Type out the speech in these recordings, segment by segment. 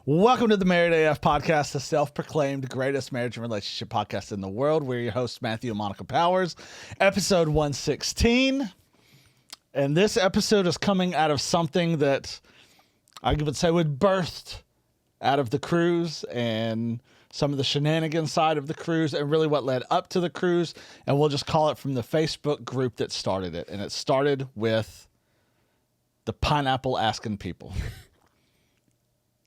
Welcome to the Married AF podcast, the self-proclaimed greatest marriage and relationship podcast in the world. We're your hosts, Matthew and Monica Powers, episode 116. And this episode is coming out of something that I would say would birthed out of the cruise and some of the shenanigans side of the cruise and really what led up to the cruise. And we'll just call it from the Facebook group that started it. And it started with the pineapple asking people.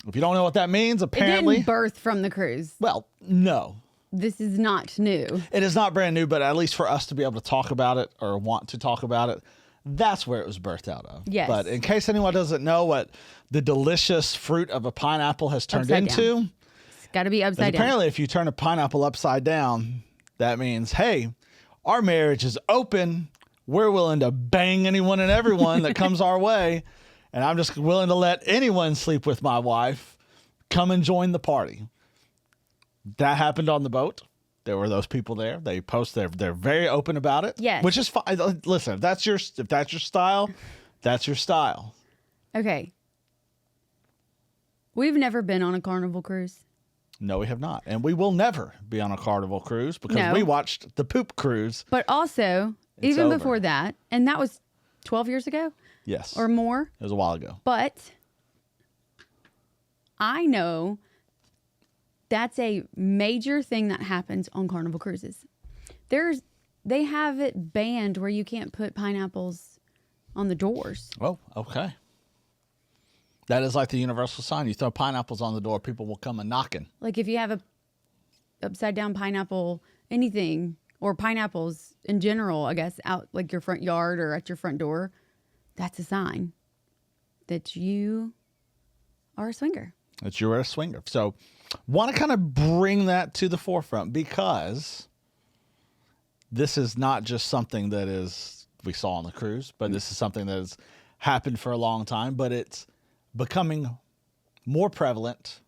If you don't know what that means, apparently... It didn't birth from the cruise. Well, no. This is not new. It is not brand new, but at least for us to be able to talk about it or want to talk about it, that's where it was birthed out of. Yes. But in case anyone doesn't know what the delicious fruit of a pineapple has turned into... It's got to be upside down. Apparently, if you turn a pineapple upside down, that means, hey, our marriage is open. We're willing to bang anyone and everyone that comes our way. And I'm just willing to let anyone sleep with my wife. Come and join the party. That happened on the boat. There were those people there. They post. They're very open about it. Yes. Which is fine. Listen, if that's your style, that's your style. Okay. We've never been on a Carnival cruise. No, we have not. And we will never be on a Carnival cruise because we watched the poop cruise. But also, even over. before that, and that was 12 years ago? Yes. Or more? It was a while ago. But I know that's a major thing that happens on Carnival cruises. They have it banned where you can't put pineapples on the doors. Oh, okay. That is like the universal sign. You throw pineapples on the door, people will come a knocking. Like if you have a upside down pineapple, anything, or pineapples in general, I guess, out like your front yard or at your front door, that's a sign that you are a swinger. That you're a swinger. So want to kind of bring that to the forefront because this is not just something that we saw on the cruise, but this is something that has happened for a long time, but it's becoming more prevalent.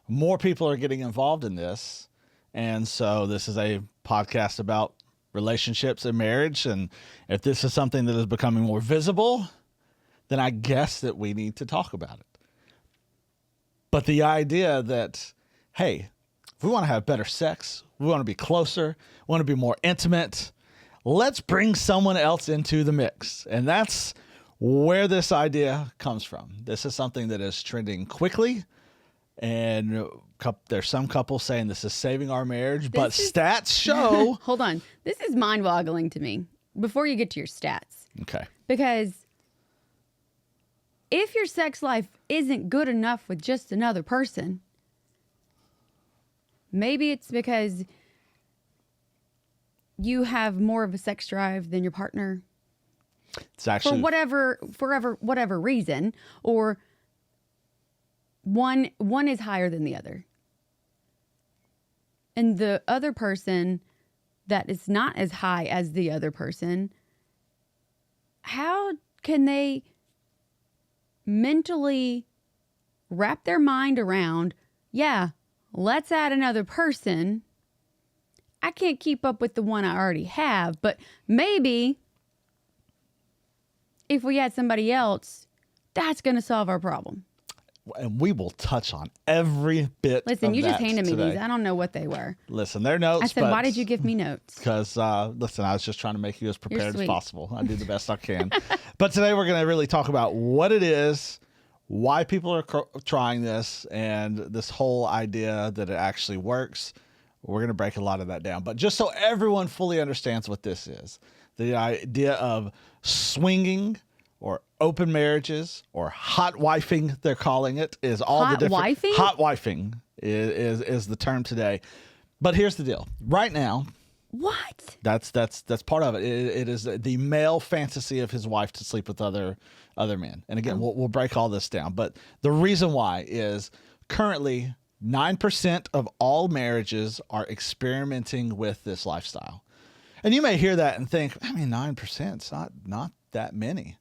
More people are getting involved in this. And so this is a podcast about relationships and marriage. And if this is something that is becoming more visible, then I guess that we need to talk about it. But the idea that, hey, if we want to have better sex, we want to be closer, we want to be more intimate, let's bring someone else into the mix. And that's where this idea comes from. This is something that is trending quickly. And there's some couples saying this is saving our marriage, but stats show... Hold on. This is mind-boggling to me before you get to your stats. Okay. Because if your sex life isn't good enough with just another person, maybe it's because you have more of a sex drive than your partner. It's actually... For whatever reason, or... One is higher than the other. And the other person that is not as high as the other person, how can they mentally wrap their mind around, yeah, let's add another person. I can't keep up with the one I already have, but maybe if we add somebody else, that's going to solve our problem. And we will touch on every bit. Listen, you just handed me today. these. I don't know what they were. Listen, they're notes. I said, why did you give me notes? Because, listen, I was just trying to make you as prepared as possible. I do the best I can. But today we're going to really talk about what it is, why people are trying this, and this whole idea that it actually works. We're going to break a lot of that down. But just so everyone fully understands what this is, the idea of swinging or open marriages or hotwifing, they're calling it, is all the different... Hotwifing? Hotwifing is the term today. But here's the deal. Right now... What? That's part of it. It is the male fantasy of his wife to sleep with other men. And again, we'll break all this down. But the reason why is currently 9% of all marriages are experimenting with this lifestyle. And you may hear that and think, 9%, it's not that many.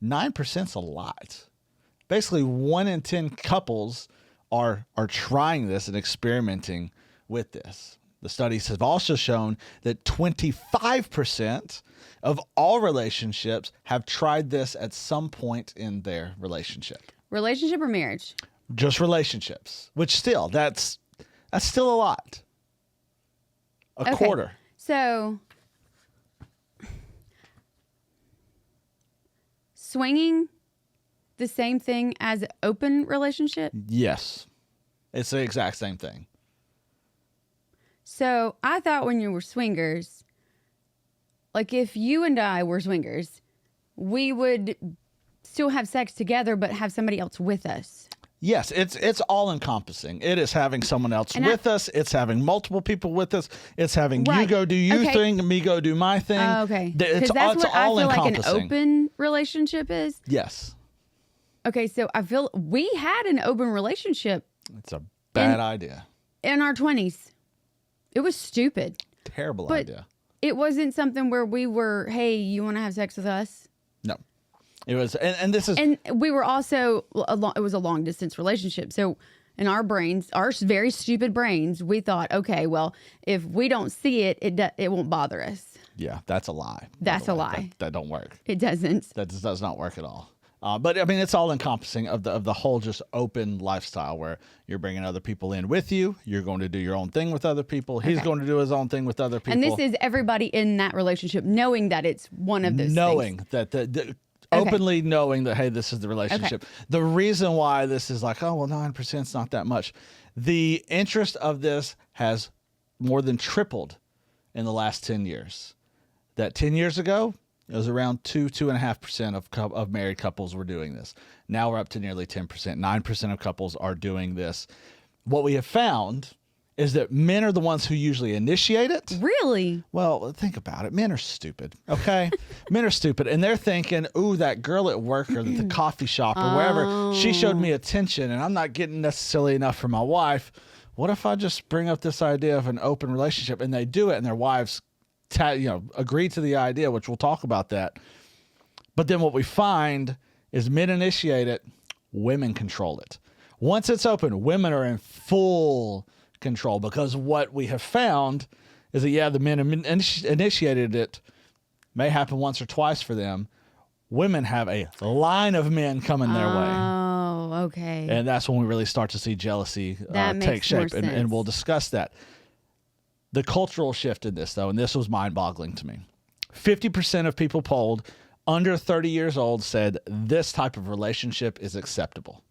9% is a lot. Basically, 1 in 10 couples are trying this and experimenting with this. The studies have also shown that 25% of all relationships have tried this at some point in their relationship. Relationship or marriage? just relationships, which still, that's still a lot. A quarter. So swinging, the same thing as open relationship? Yes. It's the exact same thing. So I thought when you were swingers, like if you and I were swingers, we would still have sex together, but have somebody else with us. Yes, it's all encompassing. It is having someone else with us. It's having multiple people with us. It's having you go do your thing, me go do my thing. Okay. It's what all I feel encompassing. like an open relationship is. Yes. Okay, so I feel we had an open relationship. It's a bad idea. In our 20s. It was stupid. Terrible idea. It wasn't something where we were, hey, you want to have sex with us? No. It was, and this is... And we were also, it was a long distance relationship. So in our brains, our very stupid brains, we thought, okay, well, if we don't see it, it won't bother us. Yeah, that's a lie. That's a lie. That don't work. It doesn't. That does not work at all. But I mean, it's all encompassing of the whole just open lifestyle where you're bringing other people in with you. You're going to do your own thing with other people. He's going to do his own thing with other people. And this is everybody in that relationship knowing that it's one of those knowing things. that openly knowing that, hey, this is the relationship. Okay. The reason why this is like, oh, well, 9% is not that much. The interest of this has more than tripled in the last 10 years. That 10 years ago, it was around 2.5% of married couples were doing this. Now we're up to nearly 10%. 9% of couples are doing this. What we have found is that men are the ones who usually initiate it. Really? Well, think about it. Men are stupid, okay? Men are stupid. And they're thinking, ooh, that girl at work or the coffee shop or wherever, she showed me attention and I'm not getting necessarily enough from my wife. What if I just bring up this idea of an open relationship? And they do it and their wives agree to the idea, which we'll talk about that. But then what we find is men initiate it, women control it. Once it's open, women are in full control because what we have found is that, the men initiated it, may happen once or twice for them. Women have a line of men coming their way. Oh, okay. And that's when we really start to see jealousy take shape. And we'll discuss that. The cultural shift in this, though, and this was mind-boggling to me. 50% of people polled under 30 years old said this type of relationship is acceptable.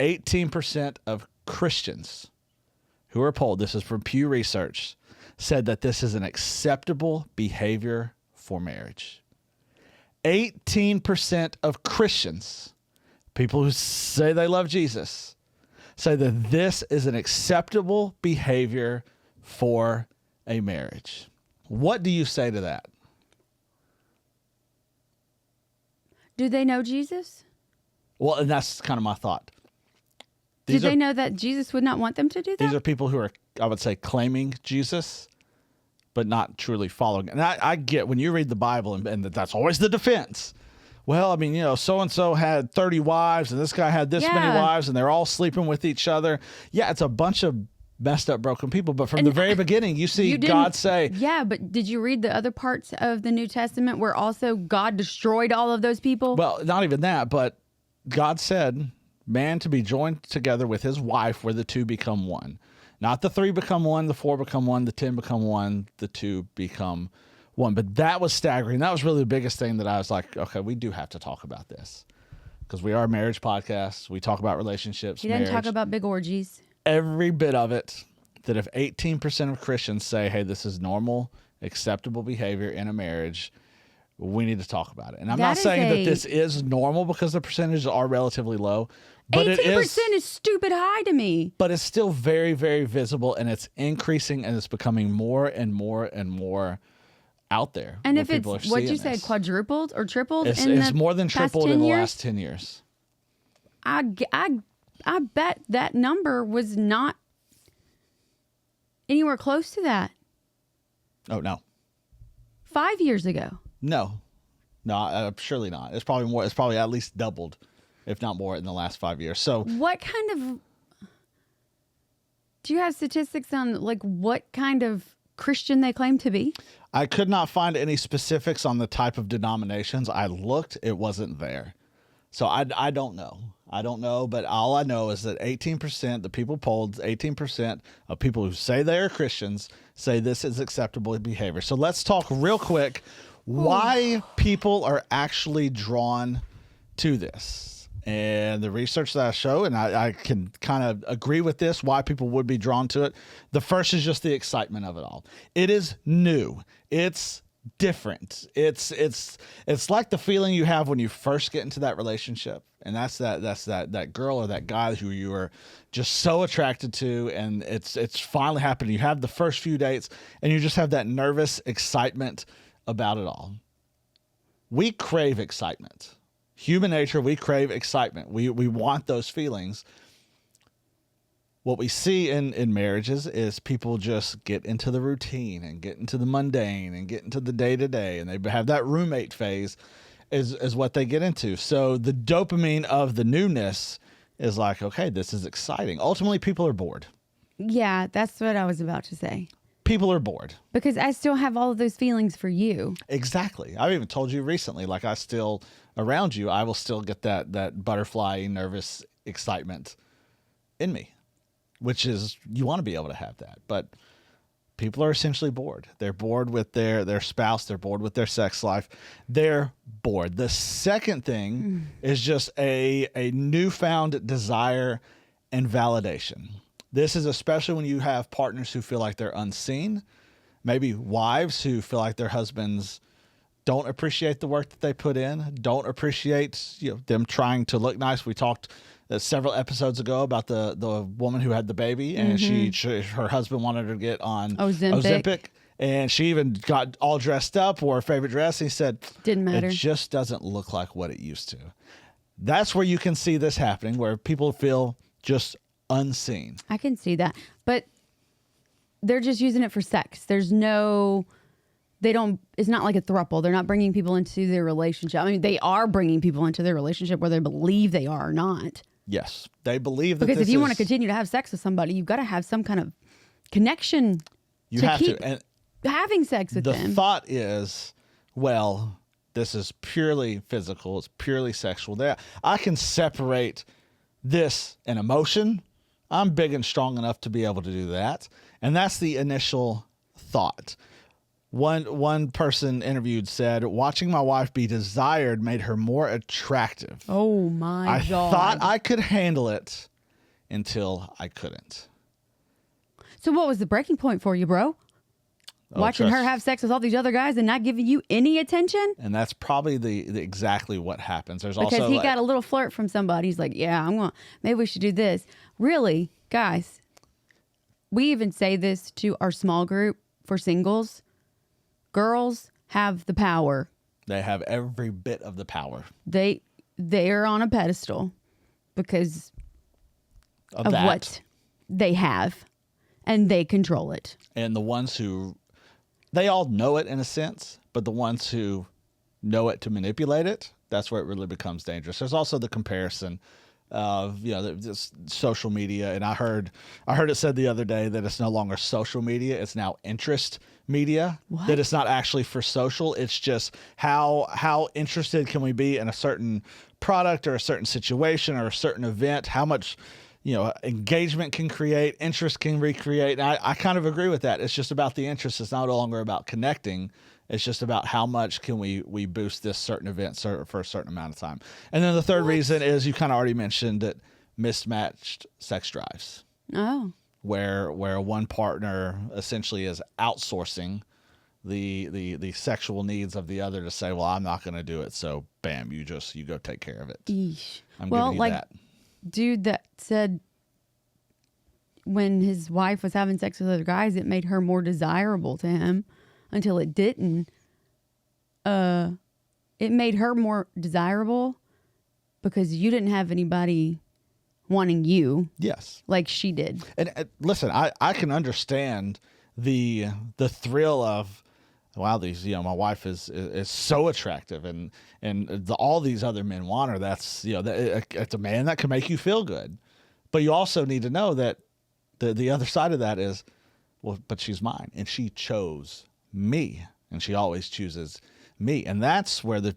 18% of Christians who were polled, this is from Pew Research, said that this is an acceptable behavior for marriage. 18% of Christians, people who say they love Jesus, say that this is an acceptable behavior for a marriage. What do you say to that? Do they know Jesus? Well, and that's kind of my thought. Do they know that Jesus would not want them to do that? These are people who are, I would say, claiming Jesus, but not truly following. And I get when you read the Bible, and that's always the defense. Well, I mean, so-and-so had 30 wives, and this guy had this many wives, and they're all sleeping with each other. Yeah, it's a bunch of messed up, broken people. But from the very beginning, you see God say... Yeah, but did you read the other parts of the New Testament where also God destroyed all of those people? Well, not even that, but God said, man to be joined together with his wife where the two become one. Not the 3 become 1, the 4 become 1, the 10 become 1, the 2 become 1. But that was staggering. That was really the biggest thing that I was like, okay, we do have to talk about this because we are a marriage podcast. We talk about relationships. He didn't talk about big orgies. Every bit of it. That if 18% of Christians say, hey, this is normal, acceptable behavior in a marriage, we need to talk about it. And I'm not saying that this is normal because the percentages are relatively low. But 18% is stupid high to me. But it's still very, very visible, and it's increasing, and it's becoming more and more and more out there. And if it's, what'd you say, quadrupled or tripled it's more than tripled in the last 10 years. I bet that number was not anywhere close to that. Oh, no. 5 years ago. No, surely not. It's probably more. It's probably at least doubled, if not more, in the last 5 years. So what kind of, do you have statistics on like what kind of Christian they claim to be? I could not find any specifics on the type of denominations. I looked, it wasn't there. So I don't know. I don't know, but all I know is that 18%, the people polled, 18% of people who say they are Christians say this is acceptable behavior. So let's talk real quick why people are actually drawn to this. And the research that I show, and I can kind of agree with this, why people would be drawn to it. The first is just the excitement of it all. It is new. It's different. It's like the feeling you have when you first get into that relationship. And that's that girl or that guy who you are just so attracted to, and it's finally happening. You have the first few dates, and you just have that nervous excitement about it all. We crave excitement. Human nature, we crave excitement. We want those feelings. What we see in marriages is people just get into the routine and get into the mundane and get into the day-to-day, and they have that roommate phase is what they get into. So the dopamine of the newness is like, okay, this is exciting. Ultimately, people are bored. Yeah, that's what I was about to say. People are bored. Because I still have all of those feelings for you. Exactly. I've even told you recently, like I still, around you, I will still get that butterfly, nervous excitement in me, which is, you want to be able to have that. But people are essentially bored. They're bored with their spouse. They're bored with their sex life. They're bored. The second thing is just a newfound desire and validation. This is especially when you have partners who feel like they're unseen, maybe wives who feel like their husbands don't appreciate the work that they put in, don't appreciate them trying to look nice. We talked several episodes ago about the woman who had the baby, and her husband wanted her to get on Ozempic, and she even got all dressed up, wore her favorite dress. And he said, didn't matter. It just doesn't look like what it used to. That's where you can see this happening, where people feel just unseen. I can see that, but they're just using it for sex. There's no, it's not like a throuple. They're not bringing people into their relationship. I mean, they are bringing people into their relationship whether they believe they are or not. Yes, they believe that. Because if you want to continue to have sex with somebody, you've got to have some kind of connection. You have to. And having sex with them. The thought is, well, this is purely physical. It's purely sexual. I can separate this and emotion. I'm big and strong enough to be able to do that. And that's the initial thought. One person interviewed said, watching my wife be desired made her more attractive. Oh my God. I thought I could handle it until I couldn't. So what was the breaking point for you, bro? Watching her have sex with all these other guys and not giving you any attention? And that's probably the exactly what happens. There's because also he got a little flirt from somebody. He's like, yeah, maybe we should do this. Really, guys, we even say this to our small group for singles. Girls have the power. They have every bit of the power. They're on a pedestal because of what they have, and they control it. And the ones who, they all know it in a sense, but the ones who know it to manipulate it, that's where it really becomes dangerous. There's also the comparison of just social media, and I heard it said the other day that it's no longer social media, it's now interest media. What? That it's not actually for social, it's just how interested can we be in a certain product or a certain situation or a certain event, how much engagement can create, interest can recreate. And I kind of agree with that. It's just about the interest. It's no longer about connecting. It's just about how much can we boost this certain event for a certain amount of time. And then the third reason is, you kind of already mentioned it, mismatched sex drives. Oh. Where one partner essentially is outsourcing the sexual needs of the other to say, well, I'm not going to do it. So bam, you go take care of it. Eesh. I'm giving you that. Dude that said when his wife was having sex with other guys, it made her more desirable to him until it didn't. It made her more desirable because you didn't have anybody wanting you. Yes. Like she did. And listen, I can understand the thrill of, wow, my wife is so attractive, and all these other men want her. That's it's a man that can make you feel good, but you also need to know that the other side of that is, well, but she's mine, and she chose me, and she always chooses me, and that's where the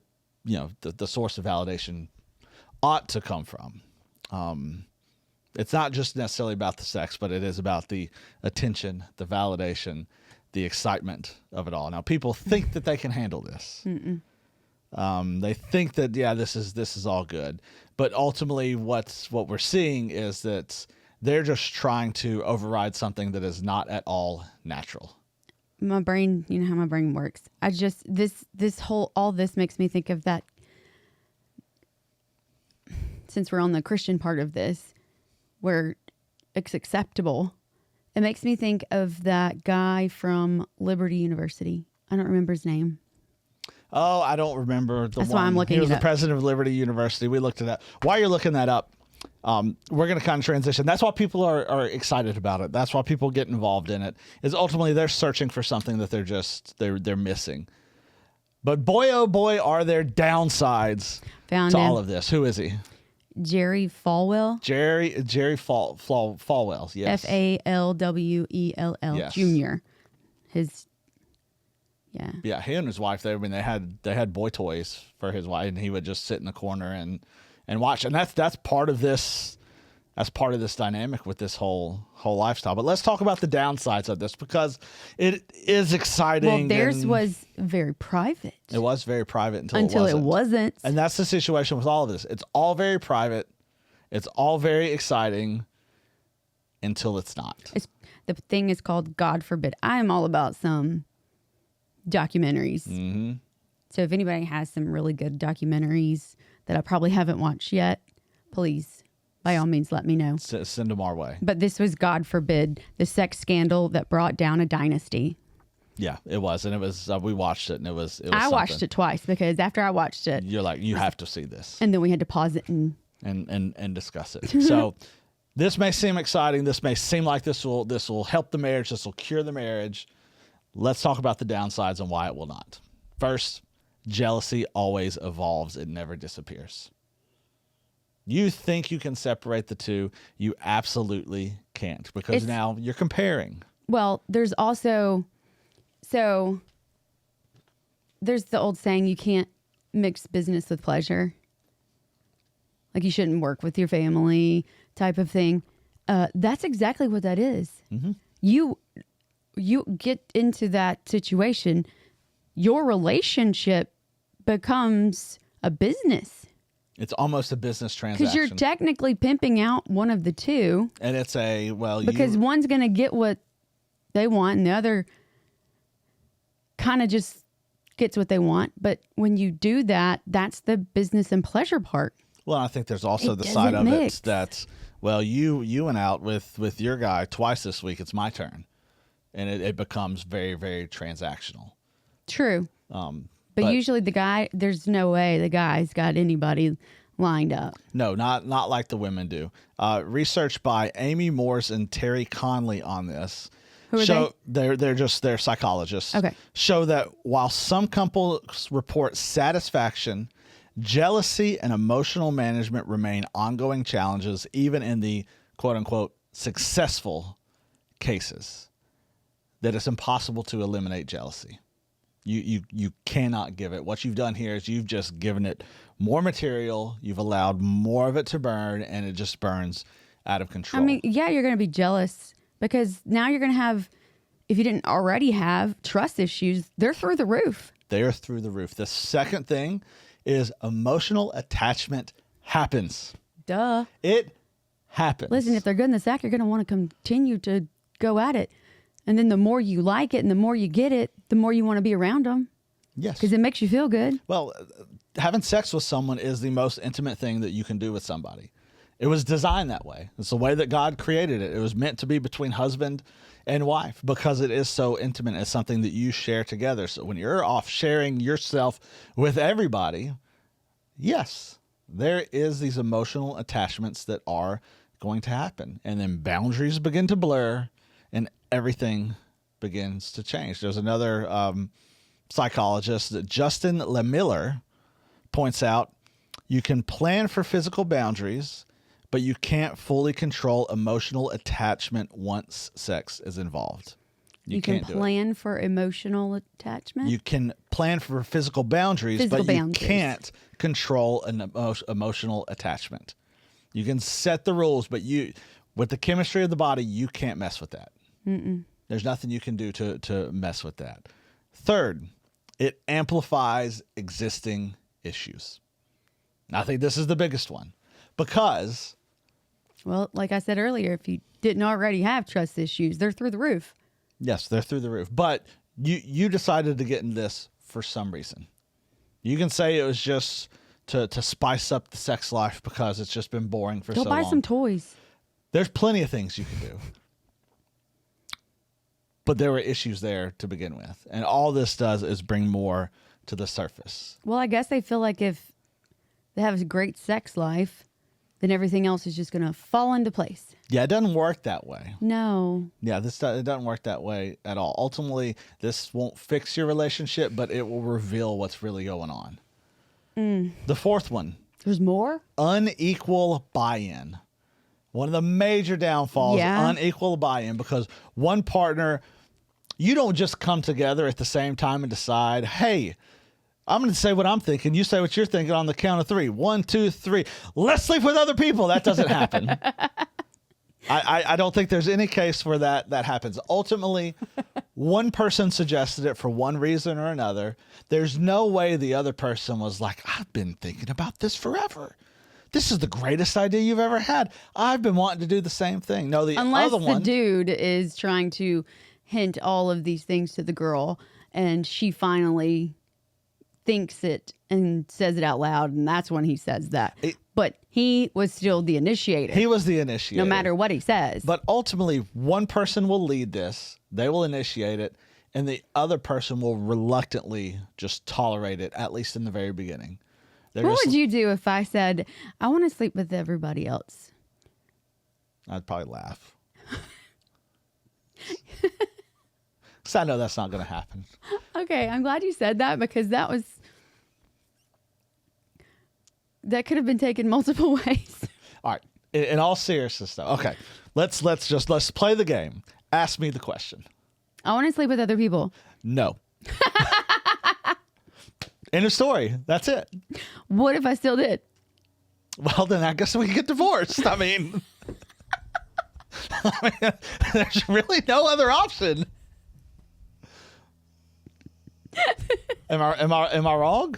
source of validation ought to come from. It's not just necessarily about the sex, but it is about the attention, the validation, the excitement of it all. Now, people think that they can handle this. They think that, this is all good. But ultimately, what we're seeing is that they're just trying to override something that is not at all natural. My brain, you know how my brain works. I just, all this makes me think of that, since we're on the Christian part of this, where it's acceptable. It makes me think of that guy from Liberty University. I don't remember his name. Oh, I don't remember the That's one. why I'm looking He was it the up. president of Liberty University. We looked at that. While you're looking that up, we're going to kind of transition. That's why people are excited about it. That's why people get involved in it. Is ultimately they're searching for something that they're missing. But boy, oh boy, are there downsides to all of this. Who is he? Jerry Falwell. Jerry Falwell. Yes. Falwell Yes. Jr. Yeah, he and his wife. They had boy toys for his wife, and he would just sit in the corner and watch. And that's part of this. That's part of this dynamic with this whole lifestyle. But let's talk about the downsides of this, because it is exciting. Well, theirs was very private. It was very private until it wasn't. And that's the situation with all of this. It's all very private. It's all very exciting until it's not. The thing is called God Forbid. I am all about some documentaries. Mm-hmm. So if anybody has some really good documentaries that I probably haven't watched yet, please, by all means, let me know. Send them our way. But this was, God forbid, the sex scandal that brought down a dynasty. Yeah, it was. And it was, we watched it, and it was I watched it twice, because after I watched it, you're like, you have to see this. and then we had to pause it And discuss it. So this may seem exciting. This may seem like this will help the marriage. This will cure the marriage. Let's talk about the downsides and why it will not. First, jealousy always evolves. It never disappears. You think you can separate the two. You absolutely can't, because now you're comparing. Well, there's also, there's the old saying, you can't mix business with pleasure. Like, you shouldn't work with your family type of thing. That's exactly what that is. Mm-hmm. You get into that situation, your relationship becomes a business. It's almost a business transaction. Because you're technically pimping out one of the two. And it's because one's going to get what they want and the other kind of just gets what they want. But when you do that, that's the business and pleasure part. Well, I think there's also the side of it that, you went out with your guy twice this week. It's my turn. And it becomes very, very transactional. True. But usually there's no way the guy's got anybody lined up. No, not like the women do. Research by Amy Morse and Terry Conley on this. Who are they? They're psychologists. Okay. Show that while some couples report satisfaction, jealousy and emotional management remain ongoing challenges, even in the quote unquote successful cases. That it's impossible to eliminate jealousy. You cannot give it. What you've done here is you've just given it more material. You've allowed more of it to burn, and it just burns out of control. I mean, yeah, you're going to be jealous, because now you're going to have, if you didn't already have trust issues, they're through the roof. They are through the roof. The second thing is emotional attachment happens. Duh. It happens. Listen, if they're good in the sack, you're going to want to continue to go at it. And then the more you like it and the more you get it, the more you want to be around them. Yes. Because it makes you feel good. Well, having sex with someone is the most intimate thing that you can do with somebody. It was designed that way. It's the way that God created it. It was meant to be between husband and wife, because it is so intimate. It's something that you share together. So when you're off sharing yourself with everybody, yes, there is these emotional attachments that are going to happen. And then boundaries begin to blur, and everything begins to change. There's another psychologist, Justin LeMiller, points out, you can plan for physical boundaries, but you can't fully control emotional attachment once sex is involved. You can can't plan for emotional attachment? You can plan for physical boundaries, but you can't control an emotional attachment. You can set the rules, but with the chemistry of the body, you can't mess with that. There's nothing you can do to mess with that. Third, it amplifies existing issues. And I think this is the biggest one because... Well, like I said earlier, if you didn't already have trust issues, they're through the roof. Yes, they're through the roof. But you decided to get in this for some reason. You can say it was just to spice up the sex life because it's just been boring for so long. Go buy some toys. There's plenty of things you can do. But there were issues there to begin with. And all this does is bring more to the surface. Well, I guess they feel like if they have a great sex life, then everything else is just going to fall into place. Yeah, it doesn't work that way. No. Yeah, it doesn't work that way at all. Ultimately, this won't fix your relationship, but it will reveal what's really going on. The fourth one. There's more? Unequal buy-in. One of the major downfalls, unequal buy-in, because one partner, you don't just come together at the same time and decide, hey, I'm going to say what I'm thinking. You say what you're thinking on the count of 3. 1, 2, 3. Let's sleep with other people. That doesn't happen. I don't think there's any case where that happens. Ultimately, one person suggested it for one reason or another. There's no way the other person was like, I've been thinking about this forever. This is the greatest idea you've ever had. I've been wanting to do the same thing. No, unless other one, the dude is trying to hint all of these things to the girl and she finally thinks it and says it out loud, and that's when he says that. But he was still the initiator. He was the initiator. No matter what he says. But ultimately, one person will lead this. They will initiate it. And the other person will reluctantly just tolerate it, at least in the very beginning. What would you do if I said, I want to sleep with everybody else? I'd probably laugh. Because I know that's not going to happen. Okay, I'm glad you said that because that could have been taken multiple ways. All right. In all seriousness, though. Okay. Let's play the game. Ask me the question. I want to sleep with other people. No. End of story. That's it. What if I still did? Well, then I guess we get divorced. I mean, there's really no other option. Am I wrong?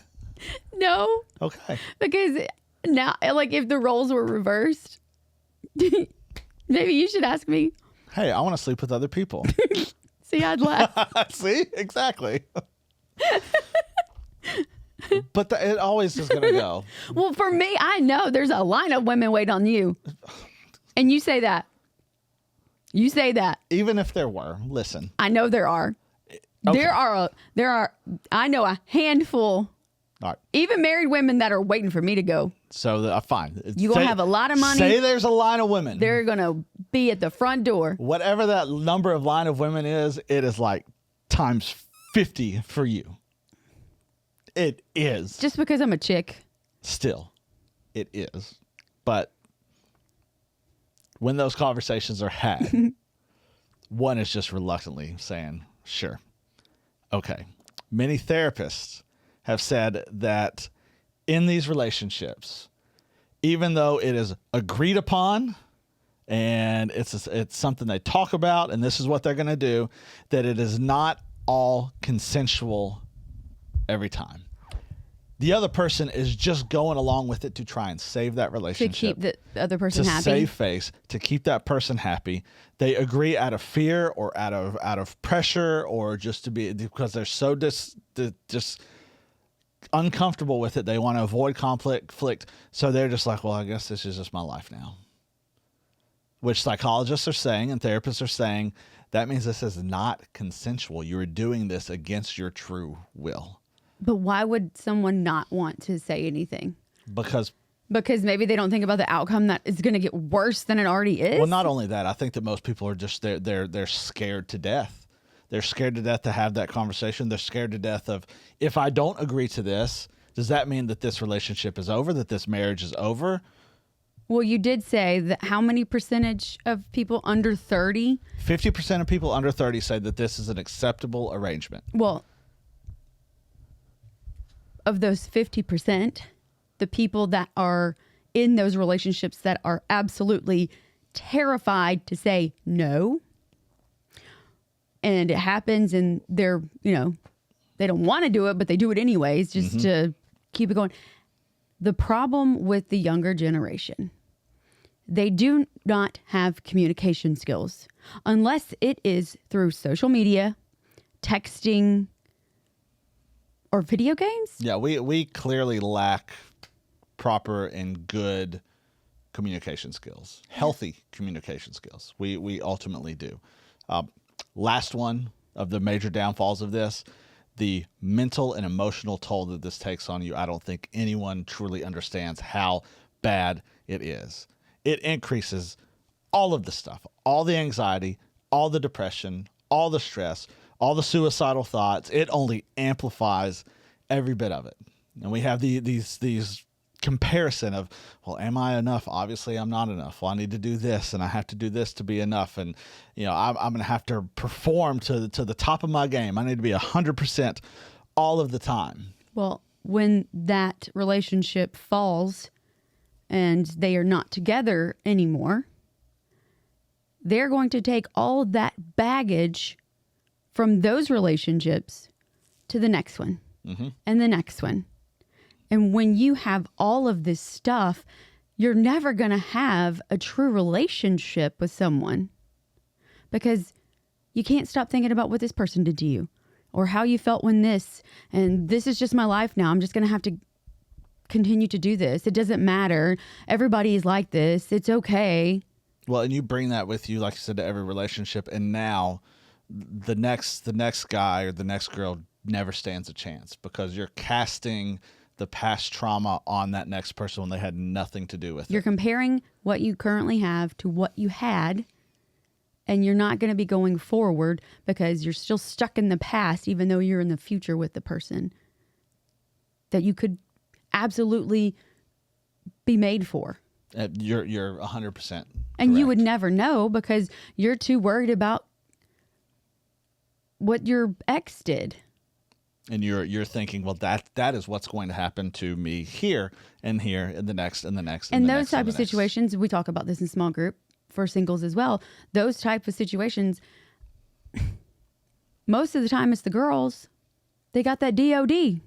No. Okay. Because now, like, if the roles were reversed, maybe you should ask me. Hey, I want to sleep with other people. See, I'd laugh. See? Exactly. But it always is going to go. Well, for me, I know there's a line of women wait on you. And you say that. You say that. Even if there were, listen. I know there are. Okay. There are, I know a handful, All right. even married women that are waiting for me to go. So fine. You're going to have a lot of money. Say there's a line of women. They're going to be at the front door. Whatever that number of line of women is, it is like times 50 for you. It is. Just because I'm a chick. Still, it is. But when those conversations are had, one is just reluctantly saying, sure. Okay. Many therapists have said that in these relationships, even though it is agreed upon and it's something they talk about and this is what they're going to do, that it is not all consensual every time. The other person is just going along with it to try and save that relationship. To keep the other person happy. To save face, to keep that person happy. They agree out of fear or out of pressure or just to be, because they're so just uncomfortable with it. They want to avoid conflict. So they're just like, well, I guess this is just my life now. Which psychologists are saying and therapists are saying, that means this is not consensual. You are doing this against your true will. But why would someone not want to say anything? Because maybe they don't think about the outcome that is going to get worse than it already is. Well, not only that, I think that most people are just they're scared to death. They're scared to death to have that conversation. They're scared to death of, if I don't agree to this, does that mean that this relationship is over, that this marriage is over? Well, you did say that how many percentage of people under 30? 50% of people under 30 say that this is an acceptable arrangement. Well, of those 50%, the people that are in those relationships that are absolutely terrified to say no. And it happens and they're, they don't want to do it, but they do it anyways just to keep it going. The problem with the younger generation, they do not have communication skills unless it is through social media, texting, or video games. Yeah, we clearly lack proper and good communication skills, healthy communication skills. We ultimately do. Last one of the major downfalls of this, the mental and emotional toll that this takes on you. I don't think anyone truly understands how bad it is. It increases all of the stuff, all the anxiety, all the depression, all the stress, all the suicidal thoughts. It only amplifies every bit of it. And we have these comparison of, well, am I enough? Obviously I'm not enough. Well, I need to do this and I have to do this to be enough. And, I'm going to have to perform to the top of my game. I need to be 100% all of the time. Well, when that relationship falls and they are not together anymore, they're going to take all that baggage from those relationships to the next one and the next one. And when you have all of this stuff, you're never going to have a true relationship with someone because you can't stop thinking about what this person did to you or how you felt when this, and this is just my life now. I'm just going to have to continue to do this. It doesn't matter. Everybody is like this. It's okay. Well, and you bring that with you, like you said, to every relationship. And now the next guy or the next girl never stands a chance because you're casting the past trauma on that next person when they had nothing to do with it. You're comparing what you currently have to what you had, and you're not going to be going forward because you're still stuck in the past, even though you're in the future with the person that you could absolutely be made for. You're 100%. And correct. you would never know because you're too worried about what your ex did. And you're thinking, well, that is what's going to happen to me here and here and the next and the next. And those type of situations, we talk about this in small group for singles as well. Those type of situations, most of the time it's the girls. They got that DOD.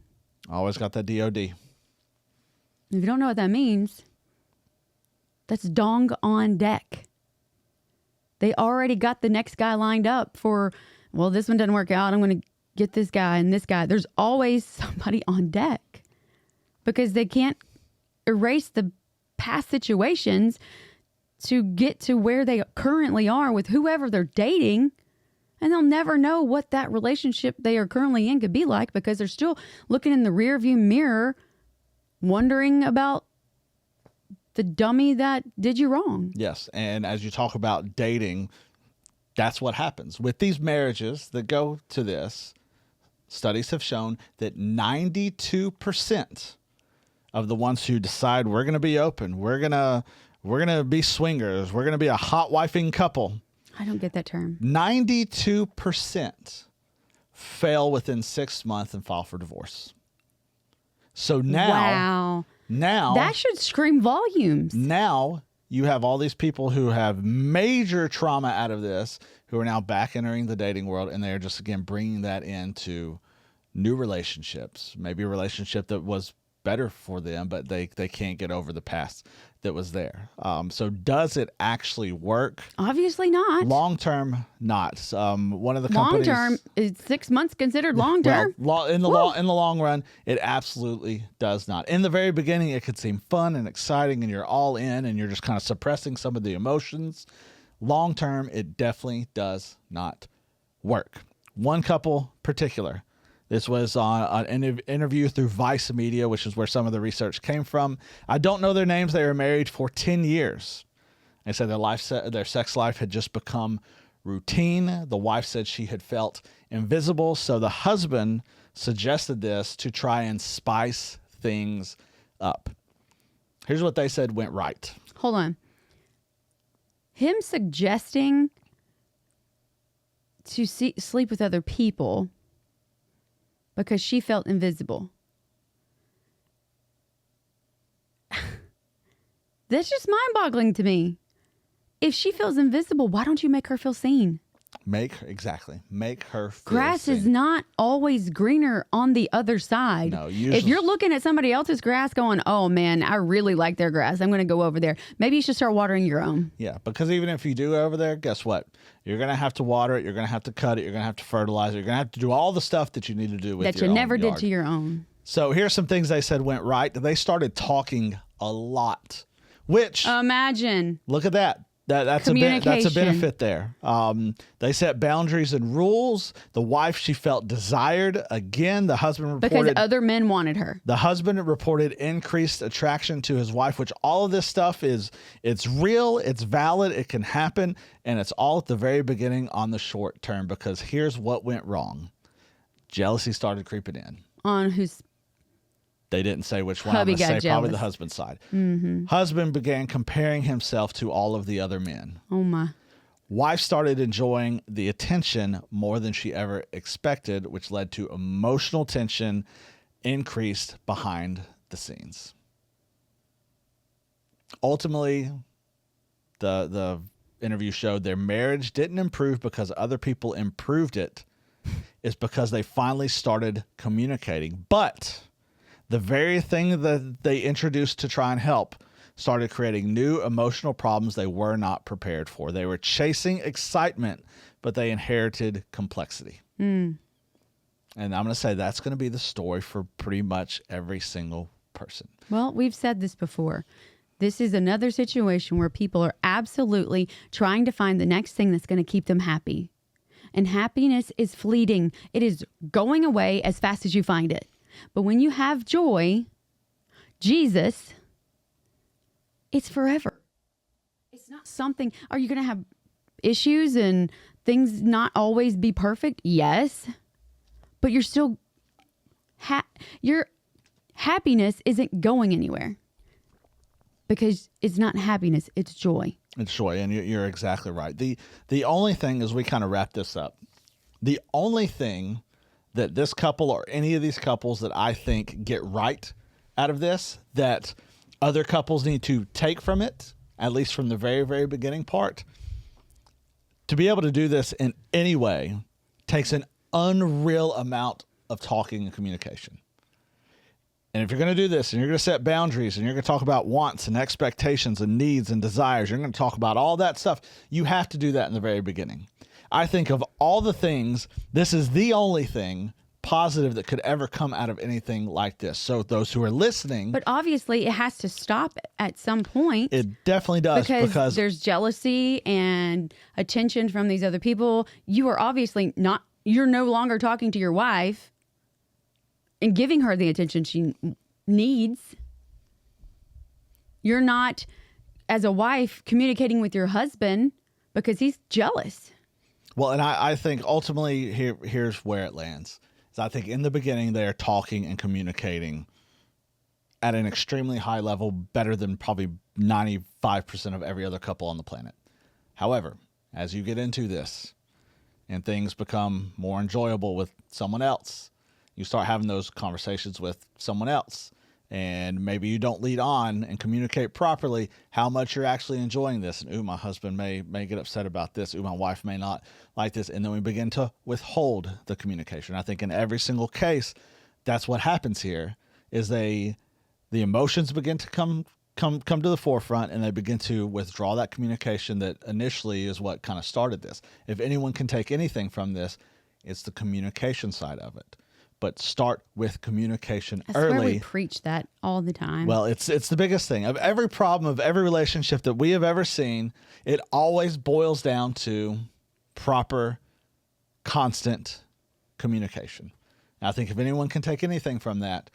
Always got that DOD. If you don't know what that means, that's dong on deck. They already got the next guy lined up for, well, this one doesn't work out. I'm going to get this guy and this guy. There's always somebody on deck because they can't erase the past situations to get to where they currently are with whoever they're dating. And they'll never know what that relationship they are currently in could be like because they're still looking in the rearview mirror, wondering about the dummy that did you wrong. Yes. And as you talk about dating, that's what happens with these marriages that go to this. Studies have shown that 92% of the ones who decide we're going to be open, we're going to be swingers, we're going to be a hot-wifing couple. I don't get that term. 92% fail within 6 months and file for divorce. So now that should scream volumes. Now you have all these people who have major trauma out of this, who are now back entering the dating world, and they're just, again, bringing that into new relationships, maybe a relationship that was better for them, but they can't get over the past that was there. So does it actually work? Obviously not. Long term, not. One of the companies. Long term is 6 months considered long term. Well, in the long run, it absolutely does not. In the very beginning, it could seem fun and exciting, and you're all in, and you're just kind of suppressing some of the emotions. Long term, it definitely does not work. One couple particular. This was on an interview through Vice Media, which is where some of the research came from. I don't know their names. They were married for 10 years. They said their sex life had just become routine. The wife said she had felt invisible. So the husband suggested this to try and spice things up. Here's what they said went right. Hold on. Him suggesting to sleep with other people because she felt invisible. That's just mind-boggling to me. If she feels invisible, why don't you make her feel seen? Make her feel Grass seen. is not always greener on the other side. No, usually. If you're looking at somebody else's grass going, oh man, I really like their grass, I'm going to go over there. Maybe you should start watering your own. Yeah, because even if you do over there, guess what? You're going to have to water it. You're going to have to cut it. You're going to have to fertilize it. You're going to have to do all the stuff that you need to do with That your you own never did yard. to your own. So here's some things they said went right. They started talking a lot, which Imagine. look at that. That's a benefit there. They set boundaries and rules. The wife, she felt desired. Again, the husband reported Because other men wanted her. the husband reported increased attraction to his wife, which all of this stuff it's real, it's valid, it can happen, and it's all at the very beginning on the short term. Because here's what went wrong: jealousy started creeping in. On whose They didn't say which one. I'm hubby going to got say probably jealous. the husband's side. Mm-hmm. Husband began comparing himself to all of the other men. Oh my. Wife started enjoying the attention more than she ever expected, which led to emotional tension increased behind the scenes. Ultimately, the interview showed their marriage didn't improve because other people improved it. It's because they finally started communicating. But the very thing that they introduced to try and help started creating new emotional problems they were not prepared for. They were chasing excitement, but they inherited complexity. And I'm going to say that's going to be the story for pretty much every single person. Well, we've said this before. This is another situation where people are absolutely trying to find the next thing that's going to keep them happy. And happiness is fleeting. It is going away as fast as you find it. But when you have joy, Jesus, it's forever. It's not something. Are you going to have issues and things not always be perfect? Yes. But you're still, your happiness isn't going anywhere. Because it's not happiness, it's joy. It's joy, and you're exactly right. The only thing, as we kind of wrap this up, the only thing that this couple or any of these couples that I think get right out of this, that other couples need to take from it, at least from the very, very beginning part, to be able to do this in any way takes an unreal amount of talking and communication. And if you're going to do this and you're going to set boundaries and you're going to talk about wants and expectations and needs and desires, you're going to talk about all that stuff, you have to do that in the very beginning. I think of all the things, this is the only thing positive that could ever come out of anything like this. So those who are listening... But obviously it has to stop at some point. It definitely does. Because there's jealousy and attention from these other people. You are obviously not, you're no longer talking to your wife and giving her the attention she needs. You're not, as a wife, communicating with your husband because he's jealous. Well, and I think ultimately here's where it lands. Is I think in the beginning they are talking and communicating at an extremely high level, better than probably 95% of every other couple on the planet. However, as you get into this and things become more enjoyable with someone else, you start having those conversations with someone else, and maybe you don't lead on and communicate properly how much you're actually enjoying this. And, ooh, my husband may get upset about this. Ooh, my wife may not like this. And then we begin to withhold the communication. I think in every single case, that's what happens here is the emotions begin to come to the forefront, and they begin to withdraw that communication that initially is what kind of started this. If anyone can take anything from this, it's the communication side of it. But start with communication early. I swear we preach that all the time. Well, it's the biggest thing. Of every problem, of every relationship that we have ever seen, it always boils down to proper, constant communication. And I think if anyone can take anything from that,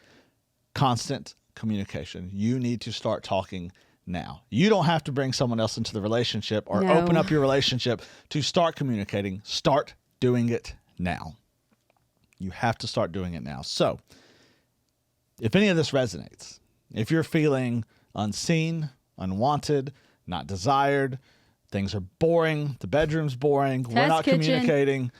constant communication. You need to start talking now. You don't have to bring someone else into the relationship or open up your relationship to start communicating. Start doing it now. You have to start doing it now. So, if any of this resonates, if you're feeling unseen, unwanted, not desired, things are boring, the bedroom's boring, we're not communicating,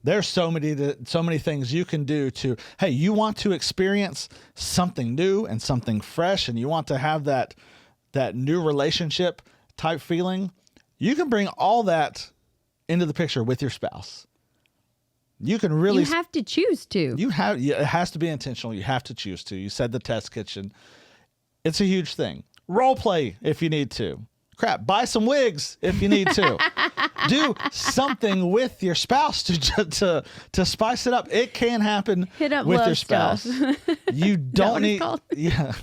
there's so many things you can do to, hey, you want to experience something new and something fresh, and you want to have that that new relationship type feeling, you can bring all that into the picture with your spouse. You can really... You have to choose to. It has to be intentional. You have to choose to. You said the test kitchen. It's a huge thing. Role play if you need to. Crap, buy some wigs if you need to. Do something with your spouse to spice it up. It can happen Hit up with love your spouse. stuff. You don't need... called? Yeah.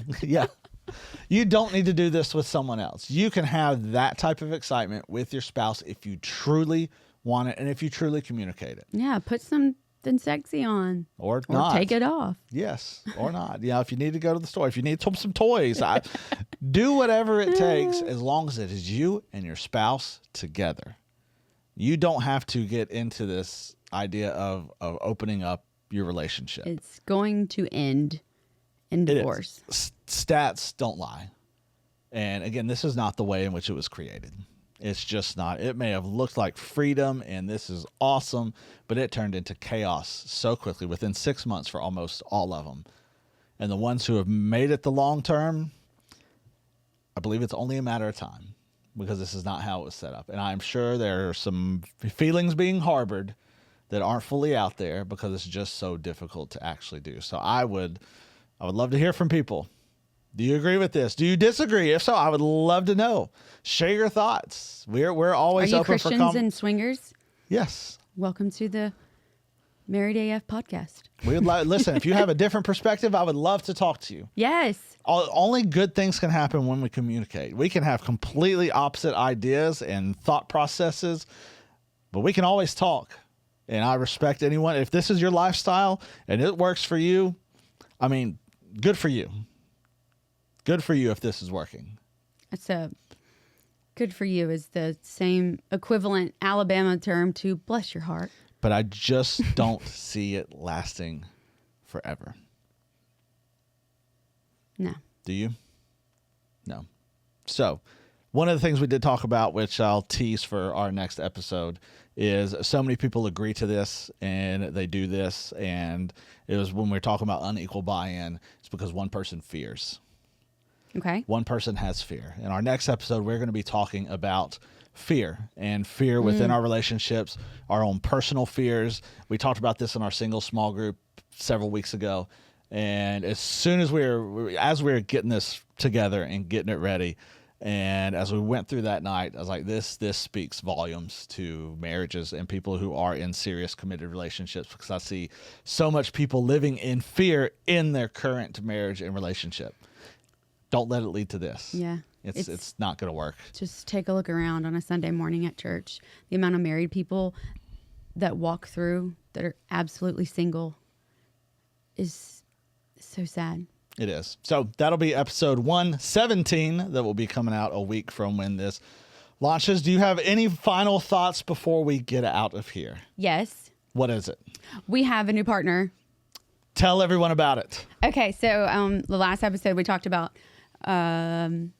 You don't need to do this with someone else. You can have that type of excitement with your spouse if you truly want it and if you truly communicate it. Yeah, put something sexy on. Or not. Take it off. Yes, or not. If you need to go to the store, if you need some toys, do whatever it takes as long as it is you and your spouse together. You don't have to get into this idea of opening up your relationship. It's going to end in divorce. Stats don't lie. And again, this is not the way in which it was created. It's just not. It may have looked like freedom and this is awesome, but it turned into chaos so quickly within 6 months for almost all of them. And the ones who have made it the long term, I believe it's only a matter of time because this is not how it was set up. And I'm sure there are some feelings being harbored that aren't fully out there because it's just so difficult to actually do. So I would love to hear from people. Do you agree with this? Do you disagree? If so, I would love to know. Share your thoughts. We're always open for Christians and swingers? Yes. Welcome to the Married AF podcast. We would listen. If you have a different perspective, I would love to talk to you. Yes. Only good things can happen when we communicate. We can have completely opposite ideas and thought processes, but we can always talk. And I respect anyone. If this is your lifestyle and it works for you, I mean, good for you. Good for you if this is working. It's good for you is the same equivalent Alabama term to bless your heart. But I just don't see it lasting forever. No. Do you? No. So, one of the things we did talk about, which I'll tease for our next episode, is so many people agree to this and they do this. And it was when we're talking about unequal buy-in, it's because one person fears. Okay. One person has fear. In our next episode, we're going to be talking about fear and fear within our relationships, our own personal fears. We talked about this in our single small group several weeks ago. And as soon as we were getting this together and getting it ready, and as we went through that night, I was like, this speaks volumes to marriages and people who are in serious committed relationships, because I see so much people living in fear in their current marriage and relationship. Don't let it lead to this. Yeah. It's not going to work. Just take a look around on a Sunday morning at church. The amount of married people that walk through that are absolutely single is so sad. It is. So that'll be episode 117 that will be coming out a week from when this launches. Do you have any final thoughts before we get out of here? Yes. What is it? We have a new partner. Tell everyone about it. Okay. So the last episode we talked about running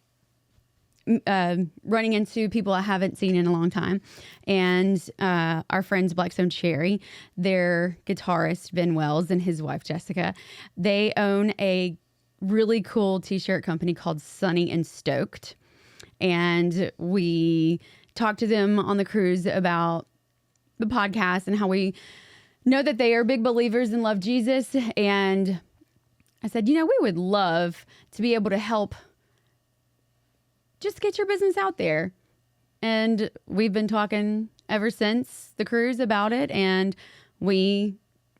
into people I haven't seen in a long time. And our friends Blackstone Cherry, their guitarist Ben Wells and his wife Jessica, they own a really cool t-shirt company called Sunny and Stoked. And we talked to them on the cruise about the podcast and how we know that they are big believers and love Jesus. And I said, we would love to be able to help just get your business out there. And we've been talking ever since the cruise about it. And we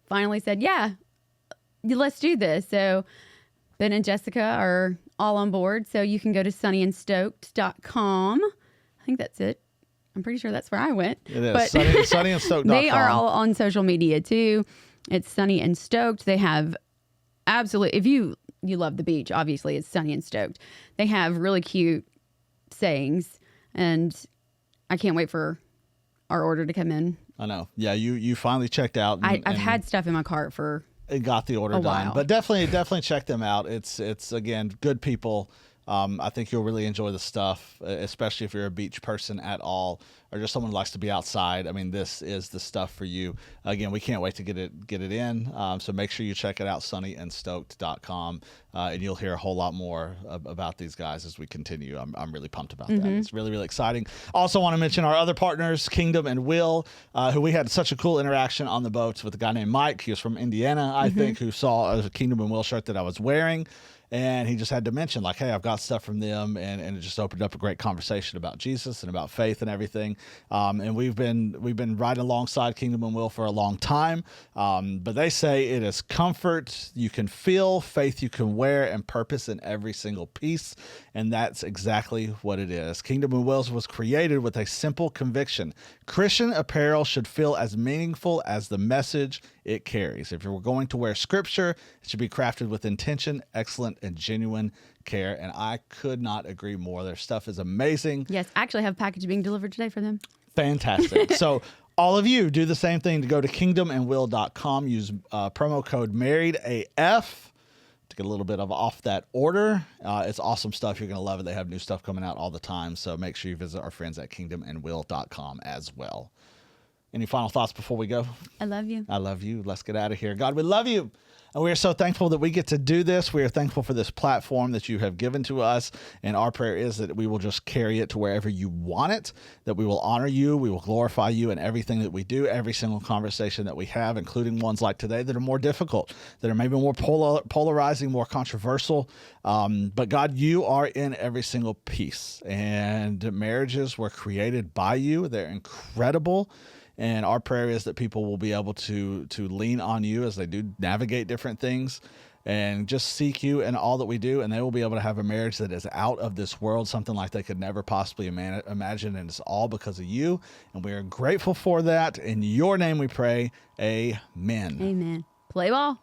finally said, yeah, let's do this. So Ben and Jessica are all on board. So you can go to sunnyandstoked.com. I think that's it. I'm pretty sure that's where I went. It is. But sunnyandstoked.com. They are all on social media too. It's Sunny and Stoked. They have absolutely, if you love the beach, obviously it's Sunny and Stoked. They have really cute sayings, and I can't wait for our order to come in. I know. Yeah, you finally checked out. I've had stuff in my cart for it got the order done, while. but definitely check them out. It's again good people I think you'll really enjoy the stuff, especially if you're a beach person at all, or just someone who likes to be outside. I mean, this is the stuff for you. Again, we can't wait to get it in. So make sure you check it out, sunnyandstoked.com, and you'll hear a whole lot more about these guys as we continue. I'm really pumped about that. It's really, really exciting. Also want to mention our other partners, Kingdom and Will, who we had such a cool interaction on the boats with a guy named Mike. He was from Indiana, I think, who saw a Kingdom and Will shirt that I was wearing. And he just had to mention, like, hey, I've got stuff from them, and it just opened up a great conversation about Jesus and about faith and everything. And we've been riding alongside Kingdom and Will for a long time. But they say it is comfort you can feel, faith you can wear, and purpose in every single piece. And that's exactly what it is. Kingdom and Will's was created with a simple conviction: Christian apparel should feel as meaningful as the message it carries. If you're going to wear scripture, it should be crafted with intention, excellent, and genuine care. And I could not agree more. Their stuff is amazing. Yes, I actually have a package being delivered today for them. Fantastic. So all of you do the same thing, to go to kingdomandwill.com, use promo code MarriedAF to get a little bit of off that order. It's awesome stuff. You're going to love it. They have new stuff coming out all the time. So make sure you visit our friends at kingdomandwill.com as well. Any final thoughts before we go? I love you. I love you. Let's get out of here. God, we love you. And we are so thankful that we get to do this. We are thankful for this platform that you have given to us. And our prayer is that we will just carry it to wherever you want it, that we will honor you, we will glorify you in everything that we do, every single conversation that we have, including ones like today that are more difficult, that are maybe more polarizing, more controversial. But God, you are in every single piece. And marriages were created by you. They're incredible. And our prayer is that people will be able to lean on you as they do navigate different things, and just seek you in all that we do. And they will be able to have a marriage that is out of this world, something like they could never possibly imagine. And it's all because of you. And we are grateful for that. In your name we pray. Amen. Amen. Play ball.